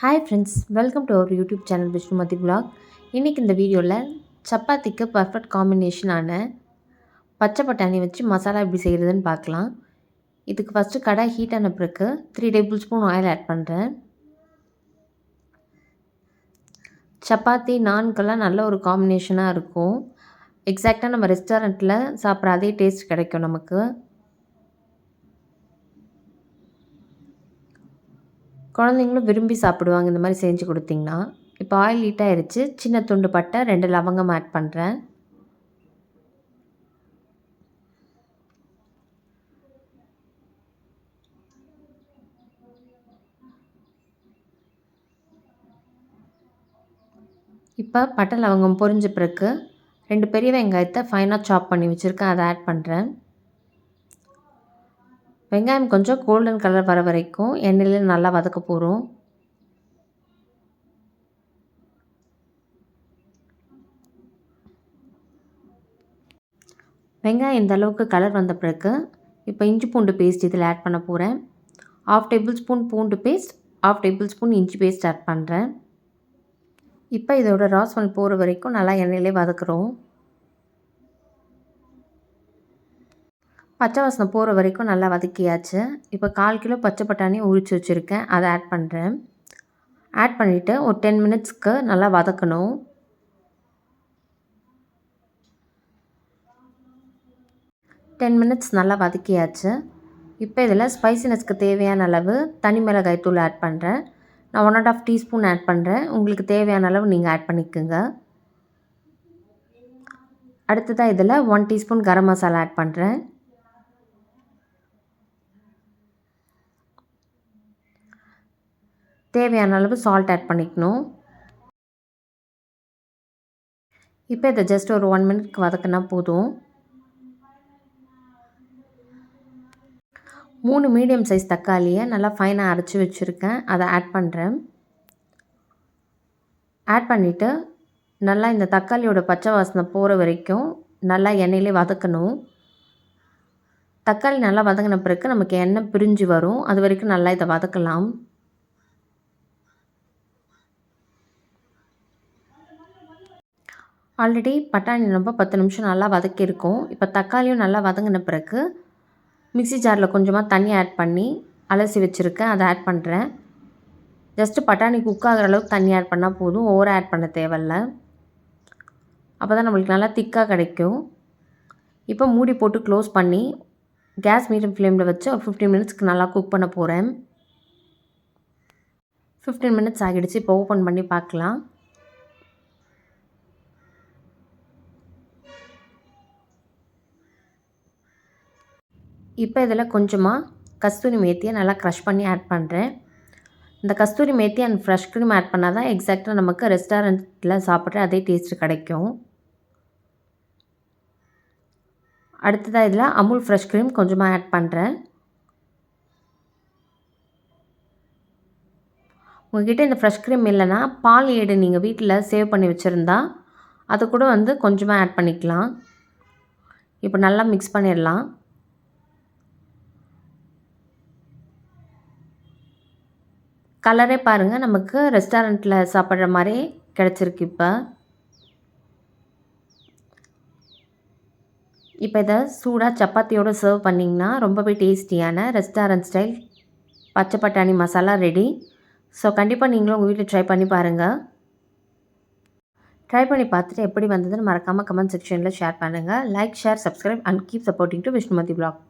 Hi friends, welcome to our YouTube channel Vishnumathi vlog. இன்றைக்கி இந்த வீடியோவில் சப்பாத்திக்கு பர்ஃபெக்ட் காம்பினேஷனான பச்சை பட்டாணி வச்சு மசாலா எப்படி செய்கிறதுன்னு பார்க்கலாம். இதுக்கு ஃபஸ்ட்டு கடாய் ஹீட் ஆன பிறகு 3 டேபிள் ஸ்பூன் ஆயில் ஆட் பண்ணுறேன். சப்பாத்தி நான்கெல்லாம் நல்ல ஒரு காம்பினேஷனாக இருக்கும். எக்ஸாக்டாக நம்ம ரெஸ்டாரண்ட்டில் சாப்பிட்ற அதே டேஸ்ட் கிடைக்கும் நமக்கு. குழந்தைங்களும் விரும்பி சாப்பிடுவாங்க இந்த மாதிரி செஞ்சு கொடுத்திங்கன்னா. இப்போ ஆயில் ஹீட் ஆகிடுச்சு. சின்ன துண்டு பட்டை, 2 லவங்கம் ஆட் பண்ணுறேன். இப்போ பட்டை லவங்கம் பொரிஞ்ச பிறகு 2 பெரிய வெங்காயத்தை ஃபைனாக சாப் பண்ணி வச்சுருக்கேன், அதை ஆட் பண்ணுறேன். வெங்காயம் கொஞ்சம் கோல்டன் கலர் வர வரைக்கும் எண்ணெயில் நல்லா வதக்க போகிறோம். வெங்காயம் இந்த அளவுக்கு கலர் வந்த பிறகு இப்போ இஞ்சி பூண்டு பேஸ்ட் இதில் ஆட் பண்ண போகிறேன். 1/2 டேபிள் ஸ்பூன் பூண்டு பேஸ்ட், 1/2 டேபிள் ஸ்பூன் இஞ்சி பேஸ்ட் ஆட் பண்ணுறேன். இப்போ இதோட ரா ஸ்மெல் போகிற வரைக்கும் நல்லா எண்ணெயிலே வதக்குறோம். பச்சை வாசனை போகிற வரைக்கும் நல்லா வதக்கியாச்சு. இப்போ 1/4 கிலோ பச்சை பட்டாணி உரித்து வச்சுருக்கேன், அதை ஆட் பண்ணுறேன். ஆட் பண்ணிவிட்டு ஒரு 10 மினிட்ஸ்க்கு நல்லா வதக்கணும். மினிட்ஸ் நல்லா வதக்கியாச்சு. இப்போ இதில் ஸ்பைசினஸ்க்கு தேவையான அளவு தனி மிளகாய் தூள் ஆட் பண்ணுறேன். நான் 1.5 டீஸ்பூன் ஆட் பண்ணுறேன். உங்களுக்கு தேவையான அளவு நீங்கள் ஆட் பண்ணிக்கோங்க. அடுத்ததாக இதில் 1 டீஸ்பூன் கரம் மசாலா ஆட் பண்ணுறேன். தேவையான அளவு சால்ட் ஆட் பண்ணிக்கணும். இப்போ இதை ஜஸ்ட் ஒரு 1 மினிட்க்கு வதக்கினா போதும். 3 மீடியம் சைஸ் தக்காளியை நல்லா ஃபைனாக அரைச்சி வச்சுருக்கேன், அதை ஆட் பண்ணுறேன். ஆட் பண்ணிவிட்டு நல்லா இந்த தக்காளியோட பச்சை வாசனை போகிற வரைக்கும் நல்லா எண்ணெயிலே வதக்கணும். தக்காளி நல்லா வதங்கின பிறகு நமக்கு எண்ணெய் பிரிஞ்சு வரும், அது வரைக்கும் நல்லா இதை வதக்கலாம். ஆல்ரெடி பட்டாணி நம்ம 10 நிமிஷம் நல்லா வதக்கியிருக்கோம். இப்போ தக்காளியும் நல்லா வதங்கின பிறகு மிக்ஸி ஜாரில் கொஞ்சமாக தண்ணி ஆட் பண்ணி அலசி வச்சுருக்கேன், அதை ஆட் பண்ணுறேன். ஜஸ்ட்டு பட்டாணி குக் ஆகிற அளவுக்கு தண்ணி ஆட் பண்ணால் போதும், ஓவராக ஆட் பண்ண தேவையில்ல. அப்போ தான் நம்மளுக்கு நல்லா திக்காக கிடைக்கும். இப்போ மூடி போட்டு க்ளோஸ் பண்ணி கேஸ் மீடியம் ஃப்ளேமில் வச்சு ஒரு 15 மினிட்ஸ்க்கு நல்லா குக் பண்ண போகிறேன். 15 மினிட்ஸ் ஆகிடுச்சு. இப்போ ஓப்பன் பண்ணி பார்க்கலாம். இப்போ இதில் கொஞ்சமாக கஸ்தூரி மேத்தியை நல்லா க்ரஷ் பண்ணி ஆட் பண்ணுறேன். இந்த kasuri methi and fresh cream add பண்ணால் தான் எக்ஸாக்டாக நமக்கு ரெஸ்டாரண்ட்டில் சாப்பிட்ற அதே டேஸ்ட்டு கிடைக்கும். அடுத்ததாக இதில் அமுல் ஃப்ரெஷ் க்ரீம் கொஞ்சமாக ஆட் பண்ணுறேன். உங்கள்கிட்ட இந்த ஃப்ரெஷ் க்ரீம் இல்லைன்னா பால் ஏடு நீங்கள் வீட்டில் சேவ் பண்ணி வச்சுருந்தா அதை கூட கொஞ்சமாக ஆட் பண்ணிக்கலாம். இப்போ நல்லா மிக்ஸ் பண்ணிடலாம். கலரே பாருங்கள், நமக்கு ரெஸ்டாரண்ட்டில் சாப்பிட்ற மாதிரி கிடச்சிருக்கு. இப்போ இதை சூடாக சப்பாத்தியோடு சர்வ் பண்ணிங்கன்னா ரொம்பவே டேஸ்டியான ரெஸ்டாரண்ட் ஸ்டைல் பச்சை பட்டாணி மசாலா ரெடி. ஸோ கண்டிப்பாக நீங்களும் உங்கள் வீட்டில் ட்ரை பண்ணி பாருங்கள். ட்ரை பண்ணி பார்த்துட்டு எப்படி வந்ததுன்னு மறக்காமல் கமெண்ட் செக்ஷனில் ஷேர் பண்ணுங்கள். Like, share, subscribe and keep supporting to Vishnumathi vlog.